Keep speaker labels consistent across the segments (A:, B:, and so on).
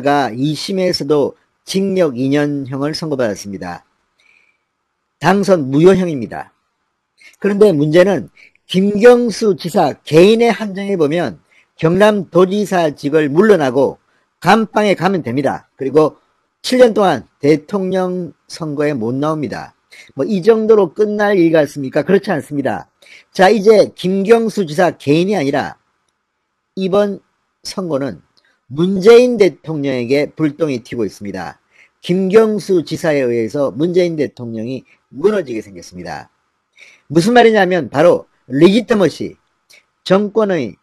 A: 지사가 2심에서도 징역 2년형을 선고받았습니다. 당선 무효형입니다. 그런데 문제는 김경수 지사 개인의 한정에 보면 경남도지사직을 물러나고 감방에 가면 됩니다. 그리고 7년 동안 대통령 선거에 못 나옵니다. 뭐 이 정도로 끝날 일 같습니까? 그렇지 않습니다. 자, 이제 김경수 지사 개인이 아니라 이번 선거는 문재인 대통령에게 불똥이 튀고 있습니다. 김경수 지사에 의해서 문재인 대통령이 무너지게 생겼습니다. 무슨 말이냐면 바로 리지터머시, 정권의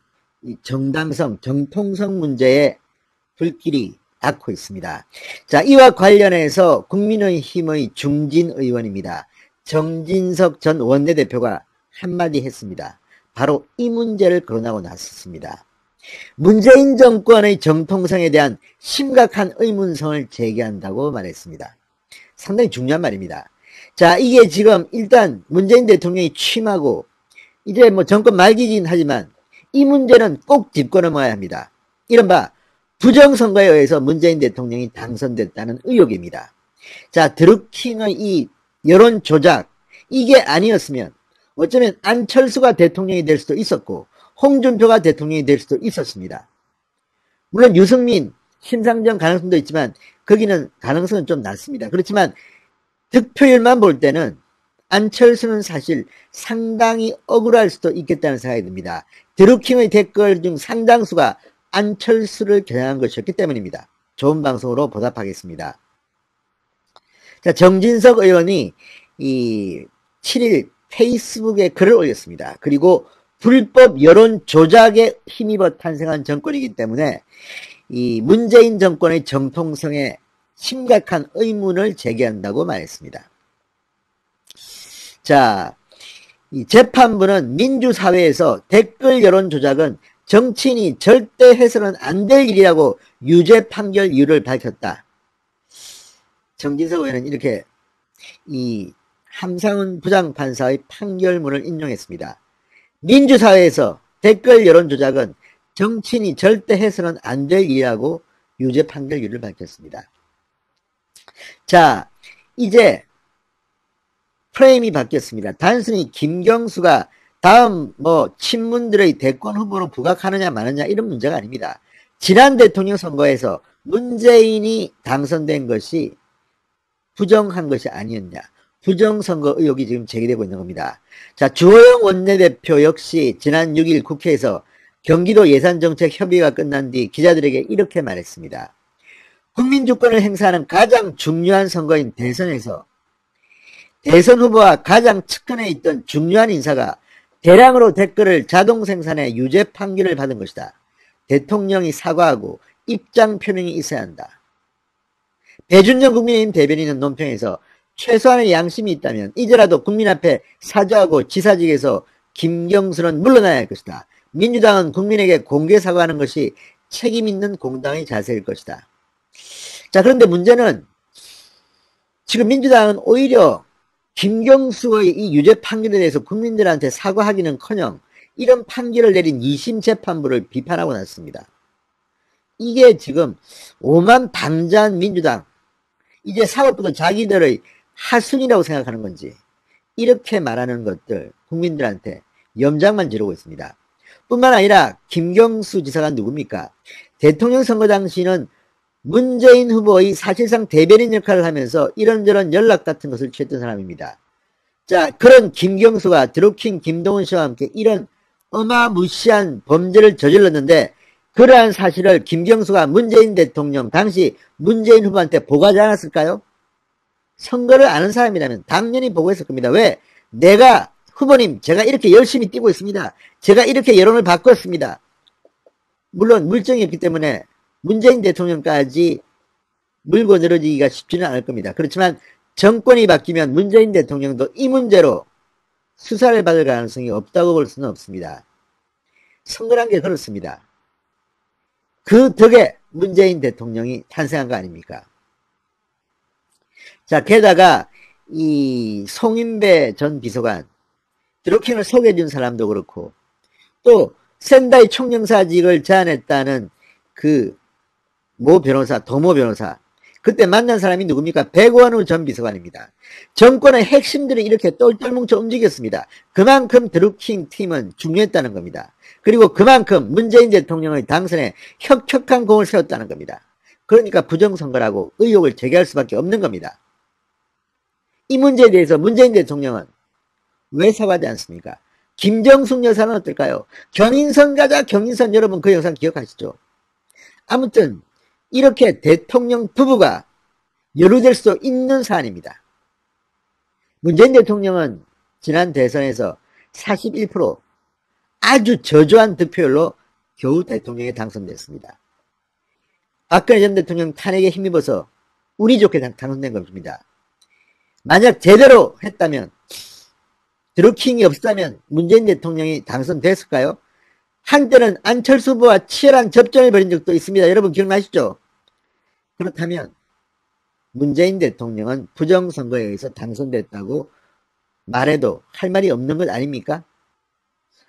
A: 정당성, 정통성 문제에 불길이 닿고 있습니다. 자, 이와 관련해서 국민의힘의 중진 의원입니다. 정진석 전 원내대표가 한마디 했습니다. 바로 이 문제를 거론하고 나섰습니다. 문재인 정권의 정통성에 대한 심각한 의문성을 제기한다고 말했습니다. 상당히 중요한 말입니다. 자, 이게 지금 일단 문재인 대통령이 취임하고 이제 뭐 정권 말기긴 하지만 이 문제는 꼭 짚고 넘어야 합니다. 이른바 부정선거에 의해서 문재인 대통령이 당선됐다는 의혹입니다. 자, 드루킹의 이 여론 조작, 이게 아니었으면 어쩌면 안철수가 대통령이 될 수도 있었고 홍준표가 대통령이 될 수도 있었습니다. 물론 유승민, 심상정 가능성도 있지만 거기는 가능성은 좀 낮습니다. 그렇지만 득표율만 볼 때는 안철수는 사실 상당히 억울할 수도 있겠다는 생각이 듭니다. 드루킹의 댓글 중 상당수가 안철수를 겨냥한 것이었기 때문입니다. 좋은 방송으로 보답하겠습니다. 자, 정진석 의원이 이 7일 페이스북에 글을 올렸습니다. 그리고 불법 여론 조작에 힘입어 탄생한 정권이기 때문에 이 문재인 정권의 정통성에 심각한 의문을 제기한다고 말했습니다. 자, 이 재판부는 민주사회에서 댓글 여론 조작은 정치인이 절대 해서는 안 될 일이라고 유죄 판결 이유를 밝혔다. 정진석 의원은 이렇게 이 함상훈 부장판사의 판결문을 인용했습니다. 민주사회에서 댓글 여론 조작은 정치인이 절대 해서는 안 될 일이라고 유죄 판결 이유를 밝혔습니다. 자, 이제 프레임이 바뀌었습니다. 단순히 김경수가 다음 뭐 친문들의 대권 후보로 부각하느냐 마느냐 이런 문제가 아닙니다. 지난 대통령 선거에서 문재인이 당선된 것이 부정한 것이 아니었냐, 부정선거 의혹이 지금 제기되고 있는 겁니다. 자, 주호영 원내대표 역시 지난 6일 국회에서 경기도 예산정책협의가 끝난 뒤 기자들에게 이렇게 말했습니다. 국민주권을 행사하는 가장 중요한 선거인 대선에서 대선 후보와 가장 측근에 있던 중요한 인사가 대량으로 댓글을 자동 생산해 유죄 판결을 받은 것이다. 대통령이 사과하고 입장 표명이 있어야 한다. 배준영 국민의힘 대변인은 논평에서 최소한의 양심이 있다면 이제라도 국민 앞에 사죄하고 지사직에서 김경수는 물러나야 할 것이다. 민주당은 국민에게 공개 사과하는 것이 책임 있는 공당의 자세일 것이다. 자, 그런데 문제는 지금 민주당은 오히려 김경수의 이 유죄 판결에 대해서 국민들한테 사과하기는커녕 이런 판결을 내린 2심 재판부를 비판하고 났습니다. 이게 지금 오만방자한 민주당, 이제 사법부도 자기들의 하순이라고 생각하는 건지 이렇게 말하는 것들 국민들한테 염장만 지르고 있습니다. 뿐만 아니라 김경수 지사가 누굽니까? 대통령 선거 당시는 문재인 후보의 사실상 대변인 역할을 하면서 이런저런 연락 같은 것을 취했던 사람입니다. 자, 그런 김경수가 드루킹 김동훈 씨와 함께 이런 어마무시한 범죄를 저질렀는데 그러한 사실을 김경수가 문재인 대통령 당시 문재인 후보한테 보고하지 않았을까요? 선거를 아는 사람이라면 당연히 보고했을 겁니다. 왜? 내가 후보님 제가 이렇게 열심히 뛰고 있습니다. 제가 이렇게 여론을 바꿨습니다. 물론 물증이 없기 때문에 문재인 대통령까지 물고 늘어지기가 쉽지는 않을 겁니다. 그렇지만 정권이 바뀌면 문재인 대통령도 이 문제로 수사를 받을 가능성이 없다고 볼 수는 없습니다. 선거란 게 그렇습니다. 그 덕에 문재인 대통령이 탄생한 거 아닙니까? 자, 게다가 이 송인배 전 비서관, 드루킹을 소개해준 사람도 그렇고 또 센다이 총영사직을 제안했다는 그 모 변호사, 도모 변호사. 그때 만난 사람이 누굽니까? 백원우 전 비서관입니다. 정권의 핵심들이 이렇게 똘똘 뭉쳐 움직였습니다. 그만큼 드루킹 팀은 중요했다는 겁니다. 그리고 그만큼 문재인 대통령의 당선에 혁혁한 공을 세웠다는 겁니다. 그러니까 부정선거라고 의혹을 제기할 수밖에 없는 겁니다. 이 문제에 대해서 문재인 대통령은 왜 사과하지 않습니까? 김정숙 여사는 어떨까요? 경인선 가자, 경인선. 여러분 그 영상 기억하시죠? 아무튼 이렇게 대통령 부부가 연루될 수 있는 사안입니다. 문재인 대통령은 지난 대선에서 41% 아주 저조한 득표율로 겨우 대통령에 당선됐습니다. 박근혜 전 대통령 탄핵에 힘입어서 운이 좋게 당선된 겁니다. 만약 제대로 했다면, 드루킹이 없었다면 문재인 대통령이 당선됐을까요? 한때는 안철수 후보와 치열한 접전을 벌인 적도 있습니다. 여러분 기억나시죠? 그렇다면 문재인 대통령은 부정선거에 의해서 당선됐다고 말해도 할 말이 없는 것 아닙니까?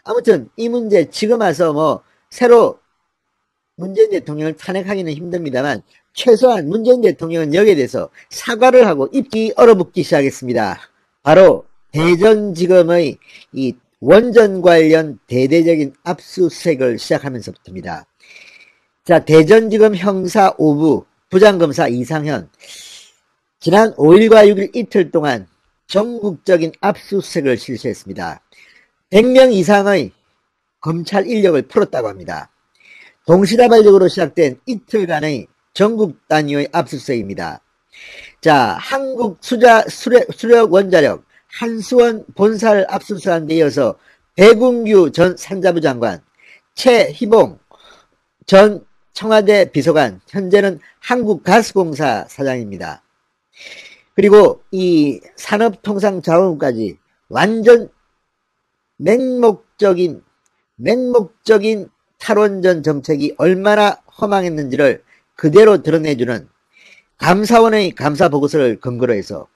A: 아무튼 이 문제 지금 와서 새로 문재인 대통령을 탄핵하기는 힘듭니다만 최소한 문재인 대통령은 여기에 대해서 사과를 하고 입이 얼어붙기 시작했습니다. 바로 대전지검의 이 원전 관련 대대적인 압수수색을 시작하면서부터입니다. 자, 대전지검 형사 5부 부장검사 이상현, 지난 5일과 6일 이틀 동안 전국적인 압수수색을 실시했습니다. 100명 이상의 검찰 인력을 풀었다고 합니다. 동시다발적으로 시작된 이틀간의 전국 단위의 압수수색입니다. 자, 한국수력원자력 한수원 본사를 압수수색한 데 이어서 배궁규 전 산자부 장관, 최희봉 전 청와대 비서관, 현재는 한국가스공사 사장입니다. 그리고 이 산업통상자원까지 완전 맹목적인 탈원전 정책이 얼마나 허망했는지를 그대로 드러내주는 감사원의 감사보고서를 근거로 해서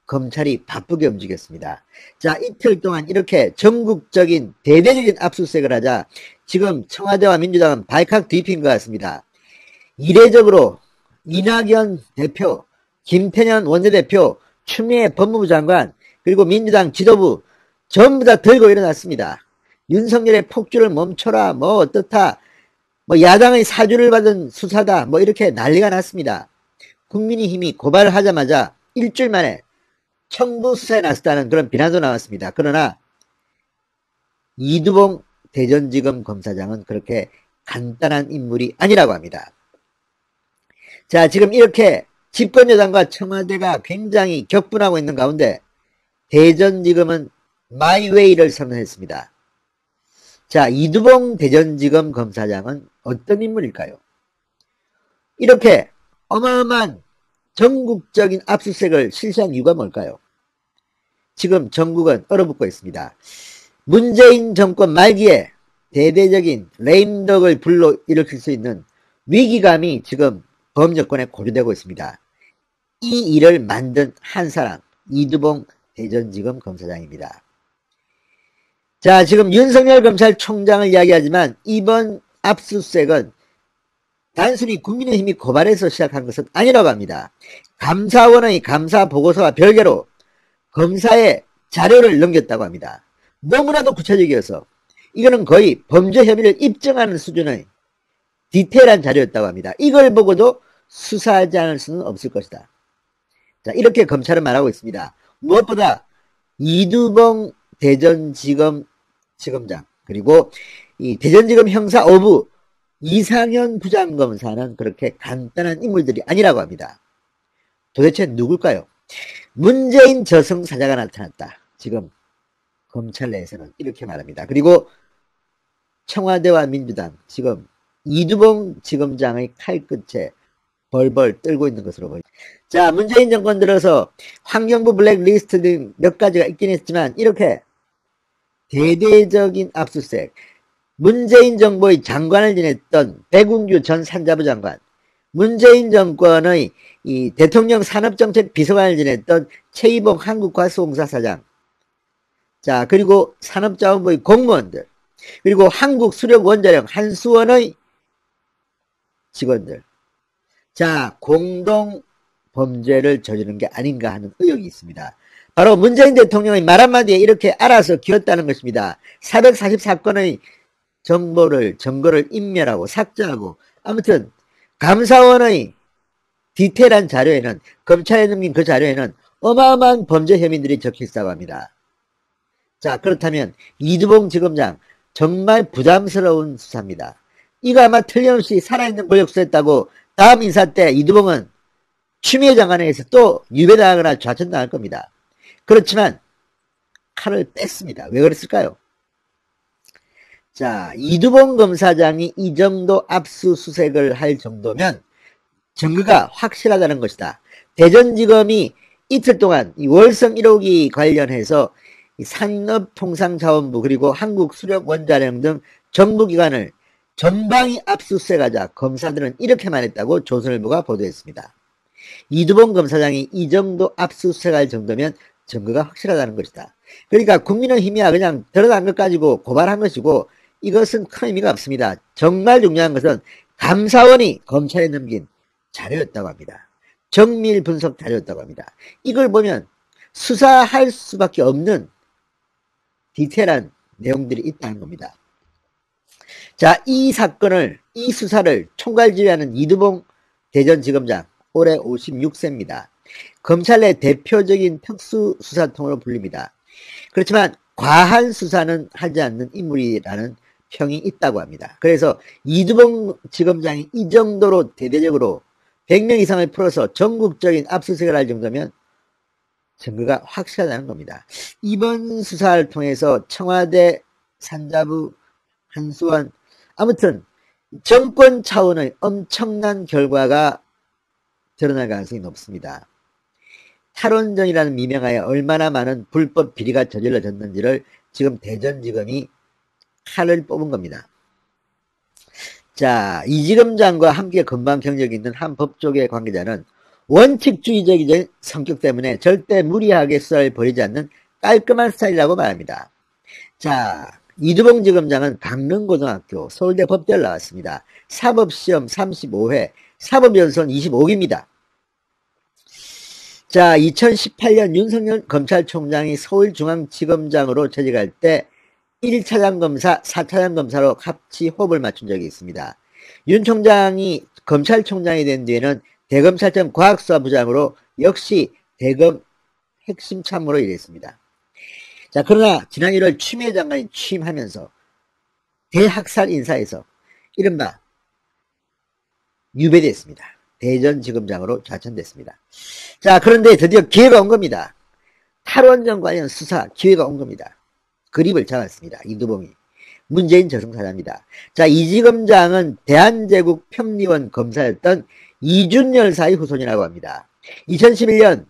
A: 검찰이 바쁘게 움직였습니다. 자, 이틀 동안 이렇게 전국적인 대대적인 압수수색을 하자 지금 청와대와 민주당은 발칵 뒤핀 것 같습니다. 이례적으로 이낙연 대표, 김태년 원내대표, 추미애 법무부 장관, 그리고 민주당 지도부 전부 다 들고 일어났습니다. 윤석열의 폭주를 멈춰라, 어떻다, 야당의 사주를 받은 수사다, 이렇게 난리가 났습니다. 국민의힘이 고발을 하자마자 일주일 만에 청부 수사에 나섰다는 그런 비난도 나왔습니다. 그러나 이두봉 대전지검 검사장은 그렇게 간단한 인물이 아니라고 합니다. 자, 지금 이렇게 집권여당과 청와대가 굉장히 격분하고 있는 가운데 대전지검은 마이웨이를 선언했습니다. 자, 이두봉 대전지검 검사장은 어떤 인물일까요? 이렇게 어마어마한 전국적인 압수수색을 실시한 이유가 뭘까요? 지금 전국은 얼어붙고 있습니다. 문재인 정권 말기에 대대적인 레임덕을 불러일으킬 수 있는 위기감이 지금 범정권에 고조되고 있습니다. 이 일을 만든 한 사람, 이두봉 대전지검 검사장입니다. 자, 지금 윤석열 검찰총장을 이야기하지만 이번 압수수색은 단순히 국민의힘이 고발해서 시작한 것은 아니라고 합니다. 감사원의 감사보고서와 별개로 검사의 자료를 넘겼다고 합니다. 너무나도 구체적이어서 이거는 거의 범죄 혐의를 입증하는 수준의 디테일한 자료였다고 합니다. 이걸 보고도 수사하지 않을 수는 없을 것이다. 자, 이렇게 검찰은 말하고 있습니다. 무엇보다 이두봉 대전지검 지검장, 그리고 이 대전지검 형사 5부 이상현 부장검사는 그렇게 간단한 인물들이 아니라고 합니다. 도대체 누굴까요? 문재인 저승사자가 나타났다. 지금 검찰 내에서는 이렇게 말합니다. 그리고 청와대와 민주당 지금 이두봉 지검장의 칼끝에 벌벌 떨고 있는 것으로 보입니다. 자, 문재인 정권 들어서 환경부 블랙리스트 등 몇 가지가 있긴 했지만 이렇게 대대적인 압수수색, 문재인 정부의 장관을 지냈던 배궁규 전 산자부 장관, 문재인 정권의 이 대통령 산업정책 비서관을 지냈던 최희봉 한국가스공사 사장, 자, 그리고 산업자원부의 공무원들, 그리고 한국수력원자력 한수원의 직원들, 자, 공동 범죄를 저지른 게 아닌가 하는 의혹이 있습니다. 바로 문재인 대통령의 말 한마디에 이렇게 알아서 기었다는 것입니다. 444건의 증거를 인멸하고 삭제하고, 아무튼 감사원의 디테일한 자료에는, 검찰에 넘긴 그 자료에는 어마어마한 범죄 혐의들이 적혀 있다고 합니다. 자, 그렇다면 이두봉 지검장 정말 부담스러운 수사입니다. 이거 아마 틀림없이 살아있는 권력 수사했다고 다음 인사 때 이두봉은 추미애 장관에 의해서 또 유배당하거나 좌천당할 겁니다. 그렇지만 칼을 뺐습니다. 왜 그랬을까요? 자, 이두봉 검사장이 이 정도 압수수색을 할 정도면 증거가 확실하다는 것이다. 대전지검이 이틀 동안 이 월성 1호기 관련해서 산업통상자원부 그리고 한국수력원자력 등 정부기관을 전방위 압수수색하자 검사들은 이렇게 말했다고 조선일보가 보도했습니다. 이두봉 검사장이 이 정도 압수수색할 정도면 증거가 확실하다는 것이다. 그러니까 국민의힘이야 그냥 드러난 것 가지고 고발한 것이고 이것은 큰 의미가 없습니다. 정말 중요한 것은 감사원이 검찰에 넘긴 자료였다고 합니다. 정밀 분석 자료였다고 합니다. 이걸 보면 수사할 수밖에 없는 디테일한 내용들이 있다는 겁니다. 자, 이 수사를 총괄 지휘하는 이두봉 대전지검장, 올해 56세입니다. 검찰 내 대표적인 특수수사통으로 불립니다. 그렇지만 과한 수사는 하지 않는 인물이라는 평이 있다고 합니다. 그래서 이두봉 지검장이 이 정도로 대대적으로 100명 이상을 풀어서 전국적인 압수수색을 할 정도면 증거가 확실하다는 겁니다. 이번 수사를 통해서 청와대, 산자부, 한수원, 아무튼 정권 차원의 엄청난 결과가 드러날 가능성이 높습니다. 탈원전이라는 미명하에 얼마나 많은 불법 비리가 저질러졌는지를 지금 대전지검이 칼을 뽑은 겁니다. 자, 이 지검장과 함께 근방 경력이 있는 한 법조계 관계자는 원칙주의적인 성격 때문에 절대 무리하게 수사를 벌이지 않는 깔끔한 스타일이라고 말합니다. 자, 이두봉 지검장은 강릉고등학교, 서울대 법대를 나왔습니다. 사법시험 35회, 사법연수원 25기입니다. 자, 2018년 윤석열 검찰총장이 서울중앙지검장으로 재직할 때 1차장 검사, 4차장 검사로 같이 호흡을 맞춘 적이 있습니다. 윤 총장이 검찰총장이 된 뒤에는 대검찰청 과학수사부장으로 역시 대검 핵심 참모로 일했습니다. 자, 그러나 지난 1월 추미애 장관이 취임하면서 대학살 인사에서 이른바 유배됐습니다. 대전지검장으로 좌천됐습니다. 자, 그런데 드디어 기회가 온 겁니다. 탈원전 관련 수사 기회가 온 겁니다. 그립을 잡았습니다. 이두봉이. 문재인 저승사자입니다. 자, 이 지검장은 대한제국 평리원 검사였던 이준 열사의 후손이라고 합니다. 2011년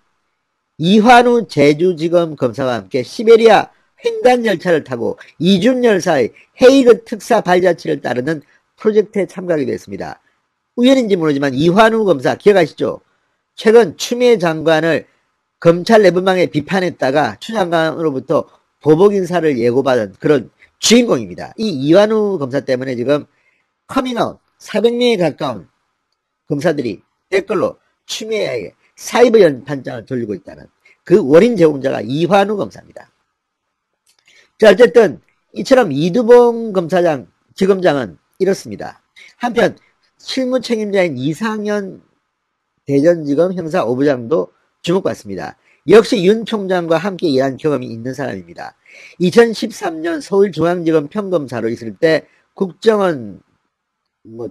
A: 이환우 제주지검 검사와 함께 시베리아 횡단 열차를 타고 이준 열사의 헤이그 특사 발자취를 따르는 프로젝트에 참가하게 됐습니다. 우연인지 모르지만 이환우 검사 기억하시죠? 최근 추미애 장관을 검찰 내부망에 비판했다가 추 장관으로부터 보복 인사를 예고받은 그런 주인공입니다. 이 이환우 검사 때문에 지금 커밍아웃 400명에 가까운 검사들이 댓글로 추미애에게 사이버 연판장을 돌리고 있다는 그 원인 제공자가 이환우 검사입니다. 자, 어쨌든 이처럼 이두봉 지검장은 이렇습니다. 한편 실무 책임자인 이상현 대전지검 형사 5부장도 주목받습니다. 역시 윤 총장과 함께 일한 경험이 있는 사람입니다. 2013년 서울중앙지검 평검사로 있을 때 국정원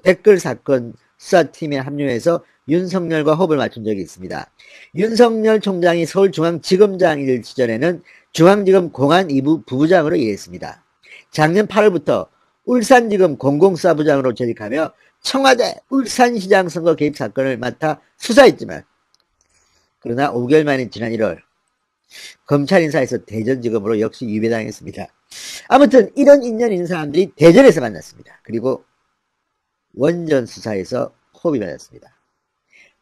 A: 댓글 사건 수사팀에 합류해서 윤석열과 호흡을 맞춘 적이 있습니다. 윤석열 총장이 서울중앙지검장일 시절에는 중앙지검 공안 2부 부부장으로 일했습니다. 작년 8월부터 울산지검 공공수사부장으로 재직하며 청와대 울산시장 선거 개입 사건을 맡아 수사했지만 그러나 5개월 만인 지난 1월 검찰 인사에서 대전지검으로 역시 유배당했습니다. 아무튼 이런 인연 있는 사람들이 대전에서 만났습니다. 그리고 원전 수사에서 호흡이 맞았습니다.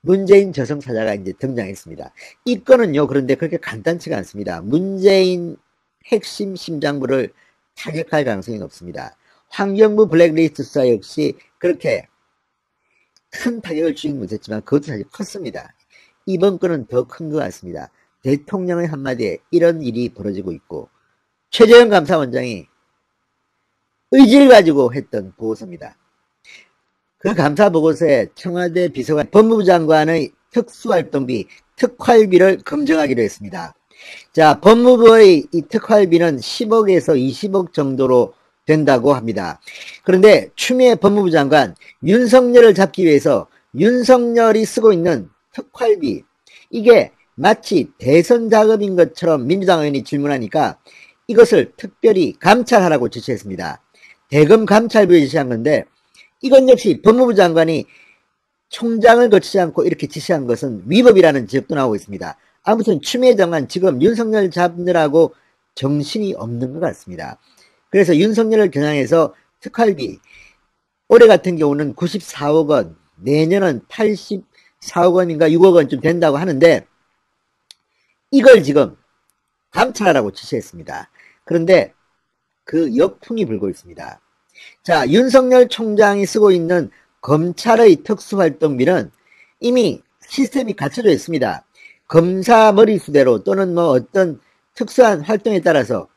A: 문재인 저승사자가 이제 등장했습니다. 이 건은요, 그런데 그렇게 간단치가 않습니다. 문재인 핵심 심장부를 타격할 가능성이 높습니다. 환경부 블랙리스트 수사 역시 그렇게 큰 타격을 주긴 못했지만 그것도 사실 컸습니다. 이번 건은 더 큰 것 같습니다. 대통령의 한마디에 이런 일이 벌어지고 있고 최재형 감사원장이 의지를 가지고 했던 보고서입니다. 그 감사 보고서에 청와대 비서관 법무부 장관의 특수활동비 특활비를 검증하기로 했습니다. 자, 법무부의 이 특활비는 10억에서 20억 정도로 된다고 합니다. 그런데 추미애 법무부 장관 윤석열을 잡기 위해서 윤석열이 쓰고 있는 특활비, 이게 마치 대선 자금인 것처럼 민주당 의원이 질문하니까 이것을 특별히 감찰하라고 지시했습니다. 대검 감찰부에 지시한 건데 이건 역시 법무부 장관이 총장을 거치지 않고 이렇게 지시한 것은 위법이라는 지적도 나오고 있습니다. 아무튼 추미애 장관 지금 윤석열 잡느라고 정신이 없는 것 같습니다. 그래서 윤석열을 겨냥해서 특활비, 올해 같은 경우는 94억 원, 내년은 84억 원인가 6억 원쯤 된다고 하는데 이걸 지금 감찰하라고 지시했습니다. 그런데 그 역풍이 불고 있습니다. 자, 윤석열 총장이 쓰고 있는 검찰의 특수활동비는 이미 시스템이 갖춰져 있습니다. 검사 머리수대로 또는 뭐 어떤 특수한 활동에 따라서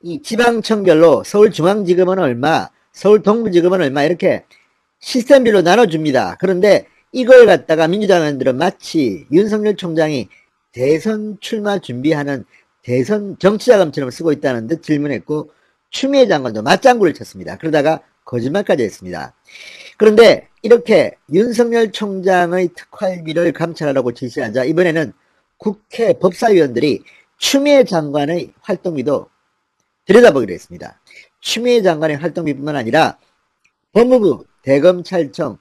A: 이 지방청별로 서울중앙지검은 얼마, 서울동부지검은 얼마 이렇게 시스템별로 나눠줍니다. 그런데 이걸 갖다가 민주당 의원들은 마치 윤석열 총장이 대선 출마 준비하는 대선 정치자금처럼 쓰고 있다는 듯 질문했고 추미애 장관도 맞장구를 쳤습니다. 그러다가 거짓말까지 했습니다. 그런데 이렇게 윤석열 총장의 특활비를 감찰하라고 지시하자 이번에는 국회 법사위원들이 추미애 장관의 활동비도 들여다보기로 했습니다. 추미애 장관의 활동비뿐만 아니라 법무부, 대검찰청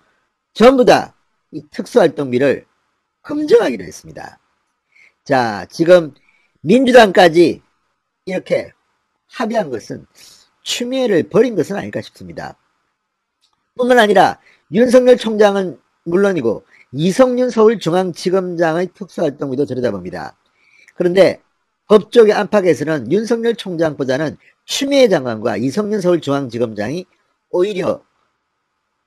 A: 전부 다 이 특수활동비를 검증하기로 했습니다. 자, 지금 민주당까지 이렇게 합의한 것은 추미애를 버린 것은 아닐까 싶습니다. 뿐만 아니라 윤석열 총장은 물론이고 이성윤 서울중앙지검장의 특수활동비도 들여다봅니다. 그런데 법조계 안팎에서는 윤석열 총장보다는 추미애 장관과 이성윤 서울중앙지검장이 오히려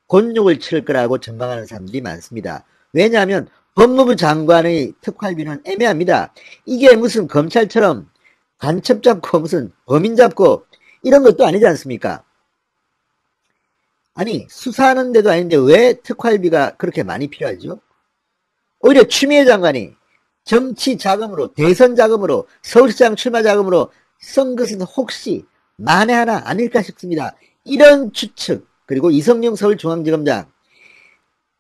A: 곤욕을 치를 거라고 전망하는 사람들이 많습니다. 왜냐하면 법무부 장관의 특활비는 애매합니다. 이게 무슨 검찰처럼 간첩 잡고 무슨 범인 잡고 이런 것도 아니지 않습니까? 아니, 수사하는 데도 아닌데 왜 특활비가 그렇게 많이 필요하죠? 오히려 추미애 장관이 정치 자금으로, 대선 자금으로, 서울시장 출마 자금으로 쓴 것은 혹시 만에 하나 아닐까 싶습니다. 이런 추측, 그리고 이성용 서울중앙지검장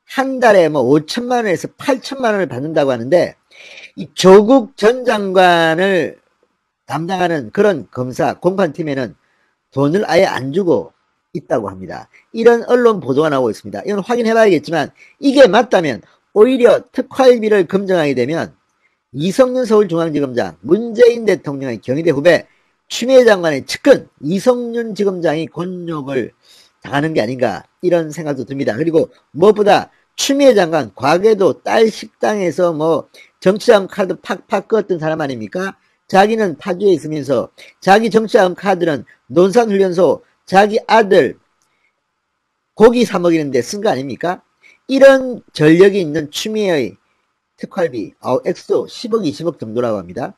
A: 한 달에 뭐 5천만 원에서 8천만 원을 받는다고 하는데 이 조국 전 장관을 담당하는 그런 검사 공판팀에는 돈을 아예 안 주고 있다고 합니다. 이런 언론 보도가 나오고 있습니다. 이건 확인해 봐야겠지만 이게 맞다면 오히려 특활비를 검증하게 되면 이성윤 서울중앙지검장, 문재인 대통령의 경희대 후배 추미애 장관의 측근 이성윤 지검장이 곤욕을 당하는 게 아닌가 이런 생각도 듭니다. 그리고 무엇보다 추미애 장관 과거에도 딸 식당에서 뭐 정치자금 카드 팍팍 껐던 사람 아닙니까? 자기는 파주에 있으면서 자기 정치자금 카드는 논산훈련소 자기 아들 고기 사 먹이는데 쓴 거 아닙니까? 이런 전력이 있는 추미애의 특활비 액수도 10억 20억 정도라고 합니다.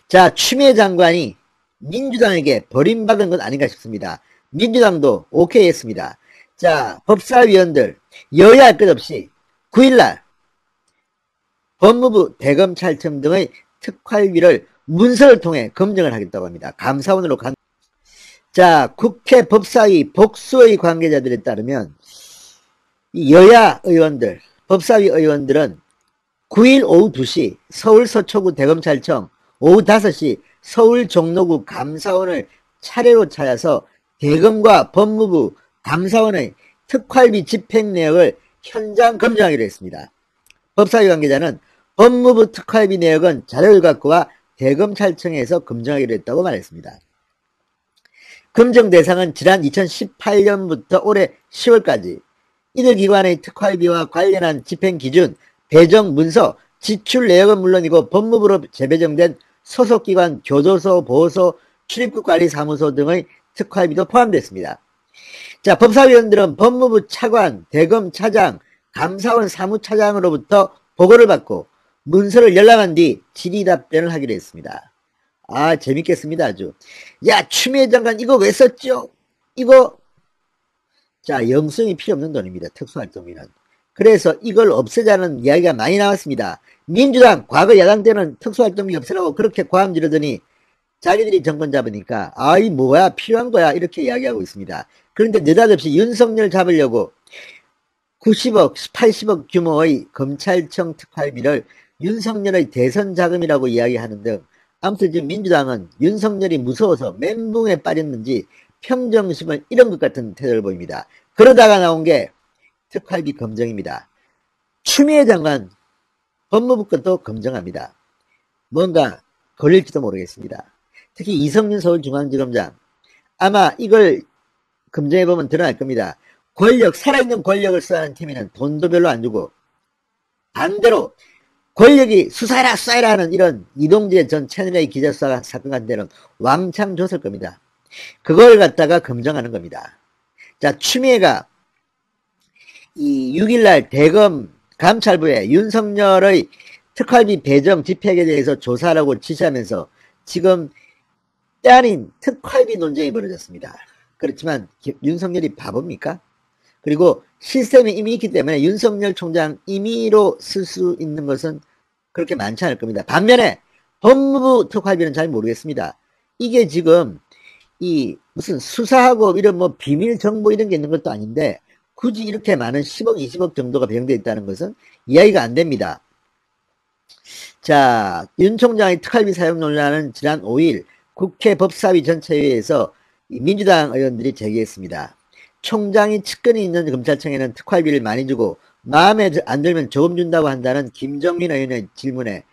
A: 자, 추미애 장관이 민주당에게 버림받은 것 아닌가 싶습니다. 민주당도 오케이 했습니다. 자, 법사위원들 여야 할 것 없이 9일날 법무부 대검찰청 등의 특활비를 문서를 통해 검증을 하겠다고 합니다. 감사원으로 간. 자, 국회 법사위 복수의 관계자들에 따르면 여야 의원들, 법사위 의원들은 9일 오후 2시 서울 서초구 대검찰청, 오후 5시 서울 종로구 감사원을 차례로 찾아서 대검과 법무부, 감사원의 특활비 집행 내역을 현장 검증하기로 했습니다. 법사위 관계자는 법무부 특활비 내역은 자료를 갖고와 대검찰청에서 검증하기로 했다고 말했습니다. 검증 대상은 지난 2018년부터 올해 10월까지 이들 기관의 특활비와 관련한 집행 기준, 배정 문서, 지출 내역은 물론이고 법무부로 재배정된 소속기관, 교도소, 보호소, 출입국 관리 사무소 등의 특활비도 포함됐습니다. 자, 법사위원들은 법무부 차관, 대검 차장, 감사원 사무차장으로부터 보고를 받고 문서를 열람한 뒤 질의 답변을 하기로 했습니다. 아, 재밌겠습니다, 아주. 야, 추미애 장관 이거 왜 썼죠? 이거, 자, 영수증이 필요 없는 돈입니다. 특수활동비는. 그래서 이걸 없애자는 이야기가 많이 나왔습니다. 민주당, 과거 야당 때는 특수활동비 없애라고 그렇게 고함 지르더니 자기들이 정권 잡으니까 아이 뭐야 필요한 거야 이렇게 이야기하고 있습니다. 그런데 느닷없이 윤석열 잡으려고 90억, 80억 규모의 검찰청 특활비를 윤석열의 대선 자금이라고 이야기하는 등 아무튼 지금 민주당은 윤석열이 무서워서 멘붕에 빠졌는지 평정심을 잃은 것 같은 태도를 보입니다. 그러다가 나온 게 특활비 검증입니다. 추미애 장관 법무부 것도 검증합니다. 뭔가 걸릴지도 모르겠습니다. 특히 이성윤 서울중앙지검장 아마 이걸 검증해보면 드러날 겁니다. 권력, 살아있는 권력을 써하는 팀에는 돈도 별로 안 주고 반대로 권력이 수사해라 수사해라 하는 이런 이동재 전 채널A 기자 수사 사건 같은 데는 왕창 줬을 겁니다. 그걸 갖다가 검증하는 겁니다. 자, 추미애가 이 6일날 대검 감찰부에 윤석열의 특활비 배정 집행에 대해서 조사하라고 지시하면서 지금 때 아닌 특활비 논쟁이 벌어졌습니다. 그렇지만 윤석열이 바보입니까? 그리고 시스템이 이미 있기 때문에 윤석열 총장 임의로 쓸 수 있는 것은 그렇게 많지 않을 겁니다. 반면에 법무부 특활비는 잘 모르겠습니다. 이게 지금 이 무슨 수사하고 이런 뭐 비밀 정보 이런 게 있는 것도 아닌데 굳이 이렇게 많은 10억, 20억 정도가 배정되어 있다는 것은 이해가 안 됩니다. 자, 윤 총장의 특활비 사용 논란은 지난 5일 국회 법사위 전체회의에서 민주당 의원들이 제기했습니다. 총장이 측근이 있는 검찰청에는 특활비를 많이 주고 마음에 안 들면 조금 준다고 한다는 김정민 의원의 질문에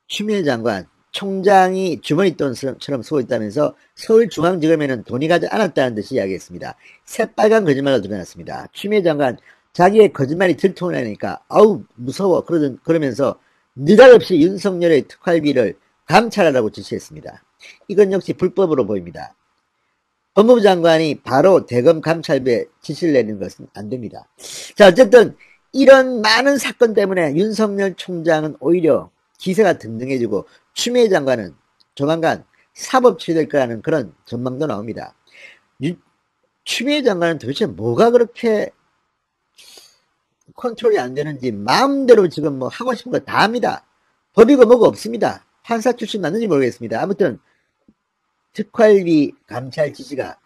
A: 추미애 장관 총장이 주머니 돈처럼 쓰고 있다면서 서울중앙지검에는 돈이 가지 않았다는 듯이 이야기했습니다. 새빨간 거짓말로 드러났습니다. 추미애 장관 자기의 거짓말이 들통나니까 아우 무서워 그러면서 느닷없이 윤석열의 특활비를 감찰하라고 지시했습니다. 이건 역시 불법으로 보입니다. 법무부 장관이 바로 대검 감찰부에 지시를 내는 것은 안 됩니다. 자, 어쨌든 이런 많은 사건 때문에 윤석열 총장은 오히려 기세가 등등해지고 추미애 장관은 조만간 사법 처리될 거라는 그런 전망도 나옵니다. 추미애 장관은 도대체 뭐가 그렇게 컨트롤이 안 되는지 마음대로 지금 뭐 하고 싶은 거 다 합니다. 법이고 뭐고 없습니다. 판사 출신 맞는지 모르겠습니다. 아무튼 특활비 감찰 지시가